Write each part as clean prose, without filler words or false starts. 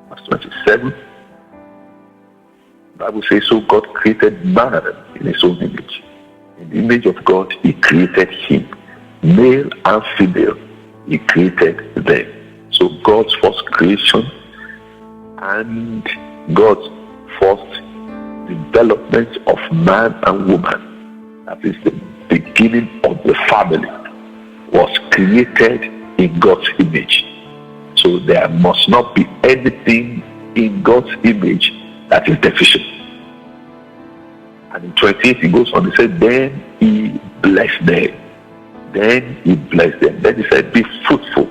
Verse 27. The Bible says, so God created man in his own image. In the image of God, he created him. Male and female, he created them. So God's first creation and God's first development of man and woman, that is the beginning of the family, was created in God's image. So there must not be anything in God's image that is deficient. And in 28 he goes on, he said, then he blessed them. Then he blessed them. Then he said, be fruitful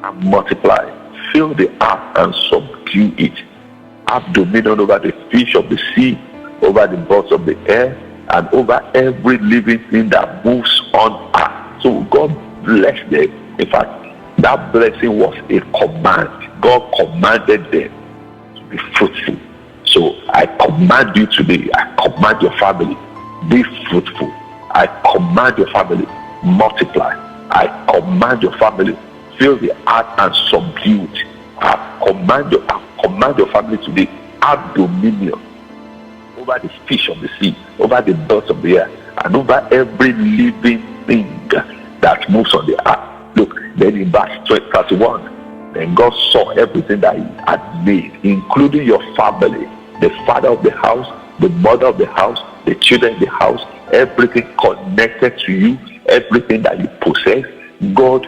and multiply, fill the earth and subdue it, have dominion over the fish of the sea, over the birds of the air, and over every living thing that moves on earth. So God blessed them. In fact, that blessing was a command. God commanded them to be fruitful. So I command you today, I command your family, be fruitful. I command your family, multiply. I command your family, fill the earth and subdue it. I command your family today, have dominion over the fish of the sea, over the birds of the air, and over every living thing that moves on the earth. Look, then in verse 31, then God saw everything that he had made, including your family, the father of the house, the mother of the house, the children in the house, everything connected to you, everything that you possess. God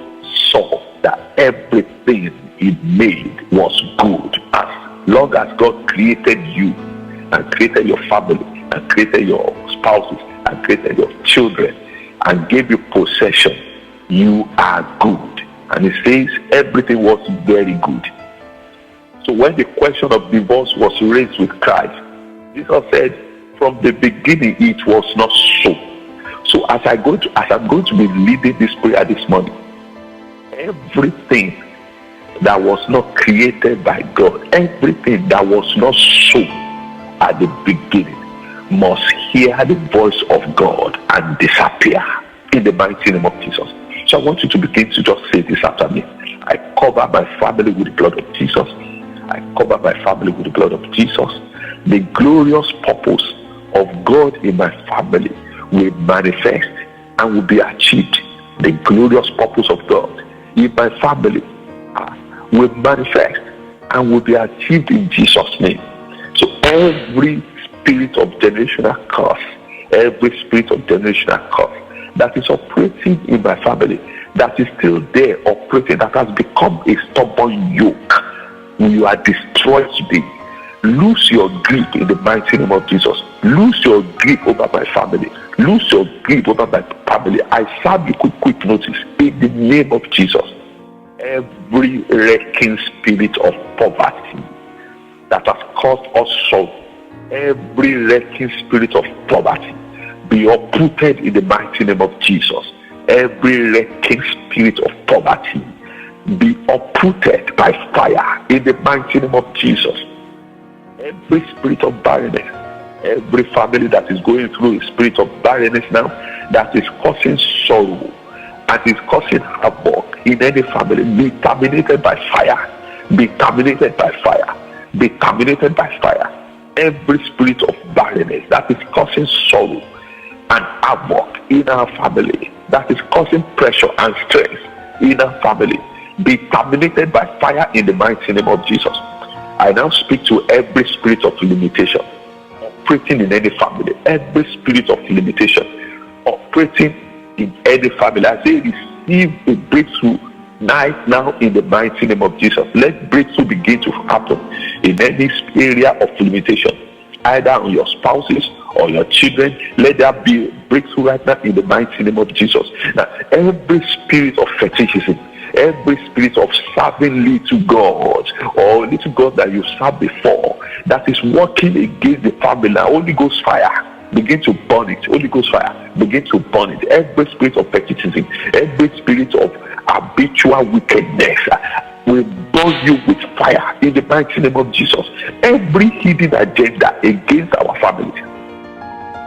saw that everything he made was good. As long as God created you and created your family and created your spouses and created your children and gave you possession, you are good. And he says everything was very good. So when the question of divorce was raised with Christ, Jesus said from the beginning it was not so. So as I'm going to be leading this prayer this morning, everything that was not created by God, everything that was not so at the beginning, must hear the voice of God and disappear in the mighty name of Jesus. So I want you to begin to just say this after me. I cover my family with the blood of Jesus. I cover my family with the blood of Jesus. The glorious purpose of God in my family will manifest and will be achieved. The glorious purpose of God in my family will manifest and will be achieved in Jesus' name. So every spirit of generational curse, every spirit of generational curse that is operating in my family, that is still there operating, that has become a stubborn yoke, you are destroyed today. Lose your grip in the mighty name of Jesus. Lose your grip over my family. Lose your grip over my family. I serve you quick notice in the name of Jesus. Every wrecking spirit of poverty that has caused us sorrow, every wrecking spirit of poverty, be uprooted in the mighty name of Jesus. Every wrecking spirit of poverty be uprooted by fire in the mighty name of Jesus. Every spirit of barrenness, every family that is going through a spirit of barrenness now, that is causing sorrow and is causing havoc in any family, be terminated by fire. Be terminated by fire. Be terminated by fire. Every spirit of barrenness that is causing sorrow and havoc in our family, that is causing pressure and stress in our family, be terminated by fire in the mighty name of Jesus. I now speak to every spirit of limitation operating in any family, every spirit of limitation operating in any family. As they receive a breakthrough right now in the mighty name of Jesus, let breakthrough begin to happen in any area of limitation, either on your spouses or your children. Let there be a breakthrough right now in the mighty name of Jesus. Now, every spirit of fetishism, every spirit of serving little gods or little gods that you served before that is working against the family, now Holy Ghost fire begin to burn it. Holy Ghost fire begin to burn it. Every spirit of fetishism, every spirit of habitual wickedness will burn you with fire in the mighty name of Jesus. Every hidden agenda against our families,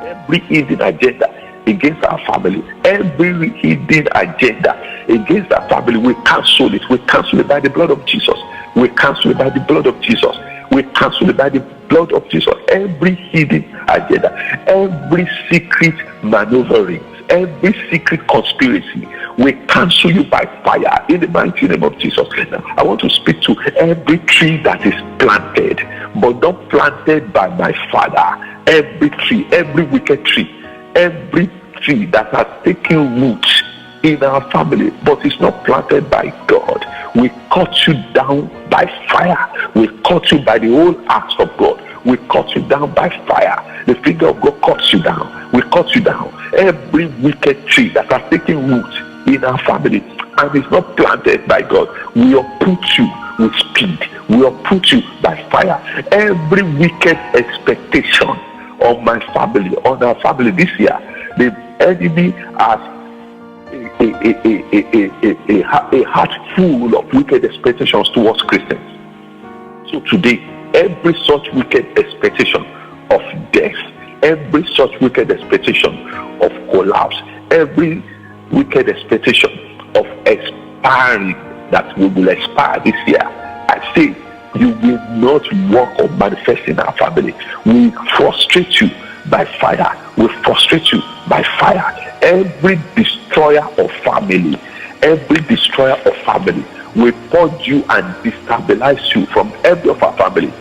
every hidden agenda against our family, every hidden agenda against our family, we cancel it. We cancel it by the blood of Jesus. We cancel it by the blood of Jesus. We cancel it by the blood of Jesus. Every hidden agenda, every secret maneuvering, every secret conspiracy, we cancel you by fire in the mighty name of Jesus. Now, I want to speak to every tree that is planted, but not planted by my Father. Every tree, every wicked tree, every tree that has taken root in our family, but it's not planted by God, we cut you down by fire. We cut you by the whole acts of God. We cut you down by fire. The finger of God cuts you down. We cut you down. Every wicked tree that has taken root in our family and is not planted by God, we uproot you with speed. We uproot you by fire. Every wicked expectation on my family, on our family this year, the enemy has a heart full of wicked expectations towards Christians. So today, every such wicked expectation of death, every such wicked expectation of collapse, every wicked expectation of expiring, that we will expire this year, I say, you will not work or manifest in our family. We frustrate you by fire. We frustrate you by fire. Every destroyer of family, every destroyer of family, we purge you and destabilize you from every of our family.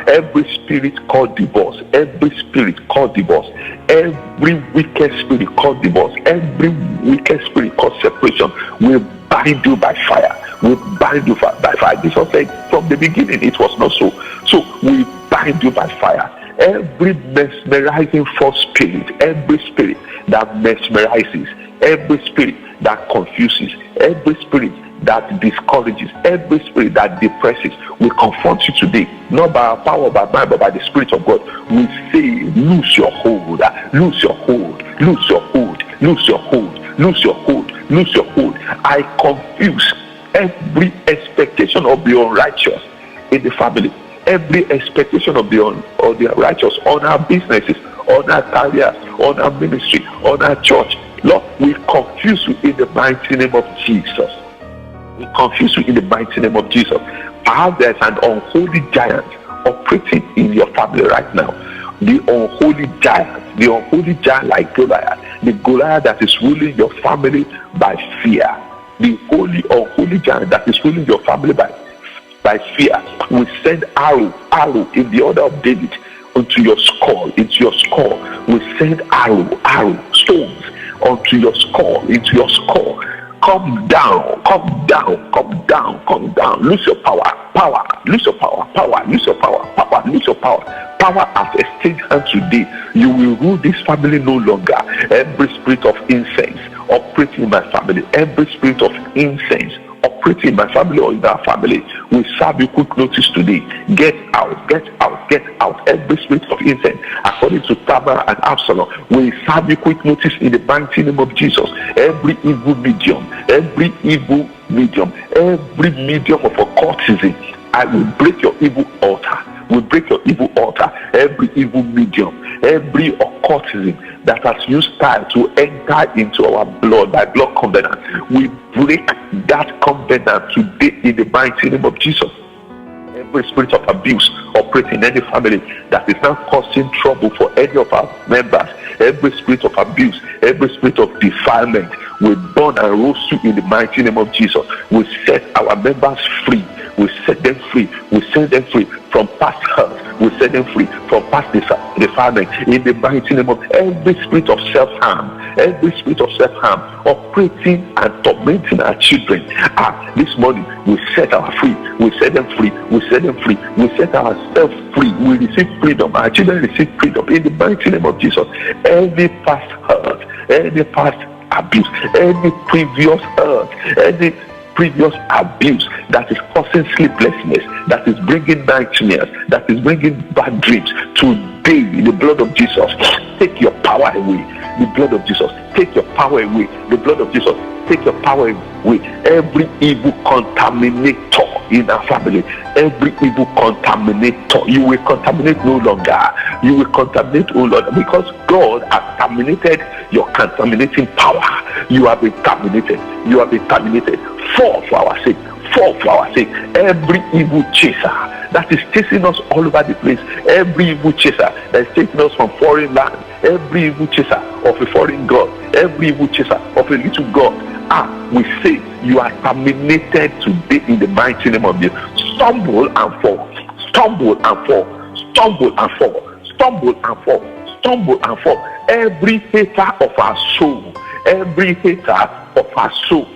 Every spirit called divorce, every spirit called divorce, every wicked spirit called divorce, every wicked spirit called separation, we bind you by fire. We bind you by fire. Jesus said from the beginning it was not so. So we bind you by fire. Every mesmerizing false spirit, every spirit that mesmerizes, every spirit that confuses, every spirit that discourages, every spirit that depresses, we confront you today, not by our power, by mind, but by the Spirit of God. We say, lose your hold, lose your hold, lose your hold, lose your hold, lose your hold, lose your hold. I confuse every expectation of the unrighteous in the family, every expectation of the unrighteous on our businesses, on our careers, on our ministry, on our church. Lord, we confuse you in the mighty name of Jesus. We confuse you in the mighty name of Jesus. Perhaps there's an unholy giant operating in your family right now. The unholy giant like Goliath, the Goliath that is ruling your family by fear. The unholy giant that is ruling your family by fear. We send arrow in the order of David into your skull, We send arrow, stones onto your skull, into your skull. Come down. Lose your power. Lose your power. Power has exchanged hands today. You will rule this family no longer. Every spirit of incense operating in my family, every spirit of incense operating in my family or in our family, we serve you quick notice today. Get out. Every spirit of incense, according to Tamar and Absalom, we serve you quick notice in the mighty name of Jesus. Every evil medium of occultism, I will break your evil altar. Every evil medium, every occultism that has used time to enter into our blood by blood covenant, we break that covenant today in the mighty name of Jesus. Every spirit of abuse operating in any family that is now causing trouble for any of our members, every spirit of abuse, every spirit of defilement, we burn and roast you in the mighty name of Jesus. We set our members free. We set them free. We set them free from past hurt. We set them free from past defilement in the mighty name of every spirit of self-harm. Every spirit of self-harm operating and tormenting our children. This morning we set our free. We set them free. We set them free. We set ourselves free. We receive freedom. Our children receive freedom in the mighty name of Jesus. Any past hurt, any past abuse, any previous hurt, any previous abuse that is causing sleeplessness, that is bringing nightmares, that is bringing bad dreams, today the blood of Jesus take your power away. The blood of Jesus take your power away. The blood of Jesus take your power away. Every evil contaminator in our family, every evil contaminator, you will contaminate no longer. You will contaminate, oh Lord, because God has terminated your contaminating power. You have been terminated. You have been terminated. Fall for our sake. fall for our sake. Every evil chaser that is chasing us all over the place, every evil chaser that is taking us from foreign land, every evil chaser of a foreign god, every evil chaser of a little god, we say you are terminated today in the mighty name of Jesus. Stumble and fall, stumble and fall, stumble and fall, stumble and fall, stumble and fall. Every hater of our soul, every hater of our soul,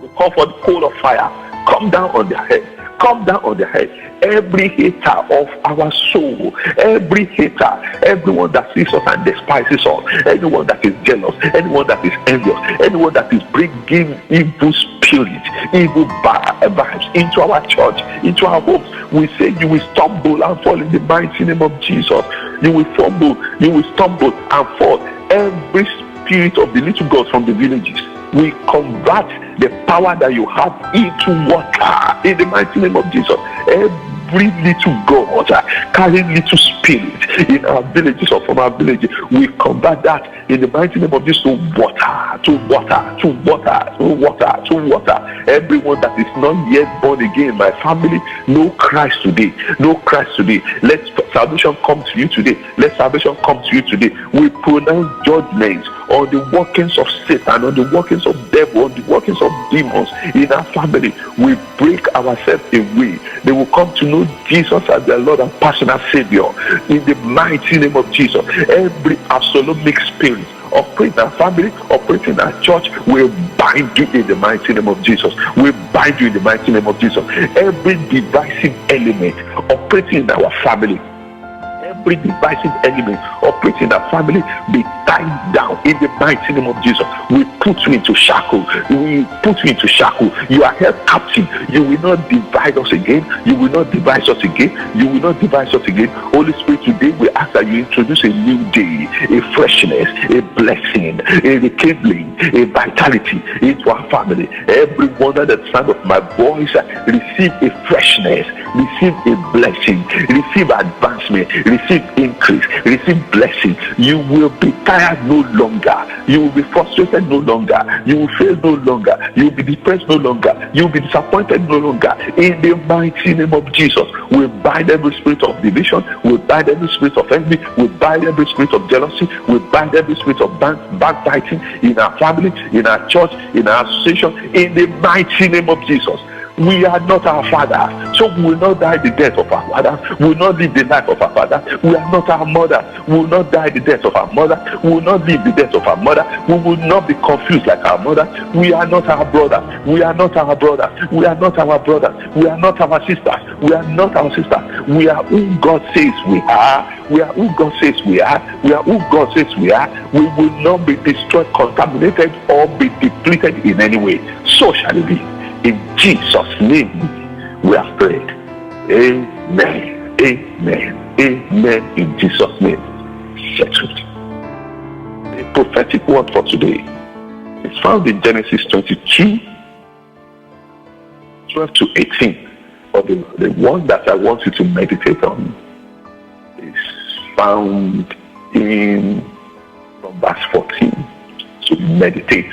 we call for the coal of fire, come down on their head, come down on their head. Every hater of our soul, every hater, everyone that sees us and despises us, anyone that is jealous, anyone that is envious, anyone that is bringing evil spirit, evil vibes into our church, into our homes, we say you will stumble and fall in the mighty name of Jesus. You will fumble, you will stumble and fall. Every spirit of the little gods from the villages, we convert the power that you have into water in the mighty name of Jesus. Every little god carrying little spirit in our villages or from our villages, we convert that in the mighty name of Jesus to water, to water, to water, to water, to water. Everyone that is not yet born again, my family, know Christ today, know Christ today. Let salvation come to you today. Let salvation come to you today. We pronounce judgments on the workings of Satan, on the workings of devil, on the workings of demons in our family. We break ourselves away. They will come to know Jesus as their Lord and personal Savior in the mighty name of Jesus. Every absolute spirit operating in our family, operating in our church, we bind you in the mighty name of Jesus. We bind you in the mighty name of Jesus. Every divisive element operating in our family, every divisive element operating in our family, be tied down in the mighty name of Jesus. We put you into shackle. We put you into shackle. You are held captive. You will not divide us again. You will not divide us again. You will not divide us again. Holy Spirit, today we ask that you introduce a new day, a freshness, a blessing, a rekindling, a vitality into our family. Everyone at the sound of my voice, receive a freshness, receive a blessing, receive advancement, receive increase, receive blessing. You will be tired no longer. You will be frustrated no longer. You will fail no longer. You will be depressed no longer. You will be disappointed no longer. In the mighty name of Jesus, we bind every spirit of division. We bind every spirit of envy. We bind every spirit of jealousy. We bind every spirit of backbiting in our family, in our church, in our association. In the mighty name of Jesus. We are not our father, so we will not die the death of our father. We will not live the life of our father. We are not our mother. We will not die the death of our mother. We will not live the death of our mother. We will not be confused like our mother. We are not our brother. We are not our brother. We are not our brother. We are not our sister. We are not our sister. We are who God says we are. We are who God says we are. We are who God says we are. We will not be destroyed, contaminated, or be depleted in any way. So shall it be. In Jesus' name, we have prayed. Amen. Amen. Amen. In Jesus' name. Settled. The prophetic word for today is found in Genesis 22:12-18. But the one that I want you to meditate on is found in from verse 14. So meditate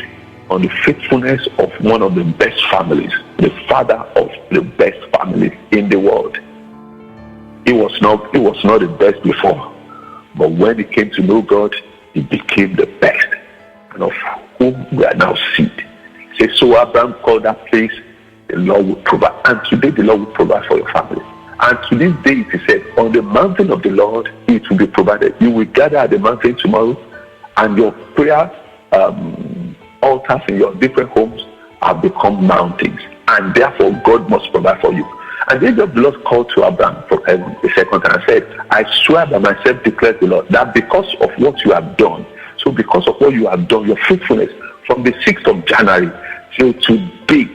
on the faithfulness of one of the best families, the father of the best family in the world. He was not the best before, but when he came to know God, he became the best, and of whom we are now seed. Say, so Abraham called that place, the Lord will provide, and today the Lord will provide for your family. And to this day, he said, on the mountain of the Lord, it will be provided. You will gather at the mountain tomorrow, and your prayer altars in your different homes have become mountains, and therefore God must provide for you. And the angel of the Lord called to Abraham from heaven the second time and said, I swear by myself, declares the Lord, that because of what you have done, so because of what you have done, your faithfulness, from the 6th of January till today,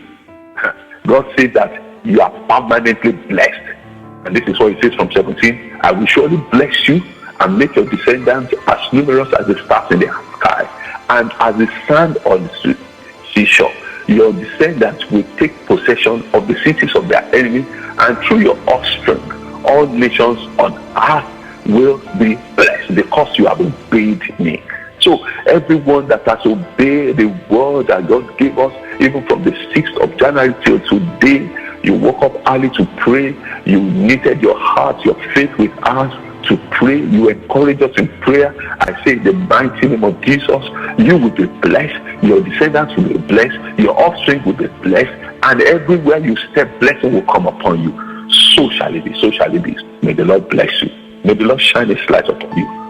God said that you are permanently blessed. And this is what he says from 17, I will surely bless you and make your descendants as numerous as the stars in the sky, and as the sand on the seashore. Your descendants will take possession of the cities of their enemies, and through your offspring, all nations on earth will be blessed, because you have obeyed me. So everyone that has obeyed the word that God gave us, even from the 6th of January till today, you woke up early to pray, you knitted your heart, your faith with ours to pray, you encourage us in prayer. I say in the mighty name of Jesus, you will be blessed, your descendants will be blessed, your offspring will be blessed, and everywhere you step, blessing will come upon you. So shall it be, so shall it be. May the Lord bless you. May the Lord shine his light upon you.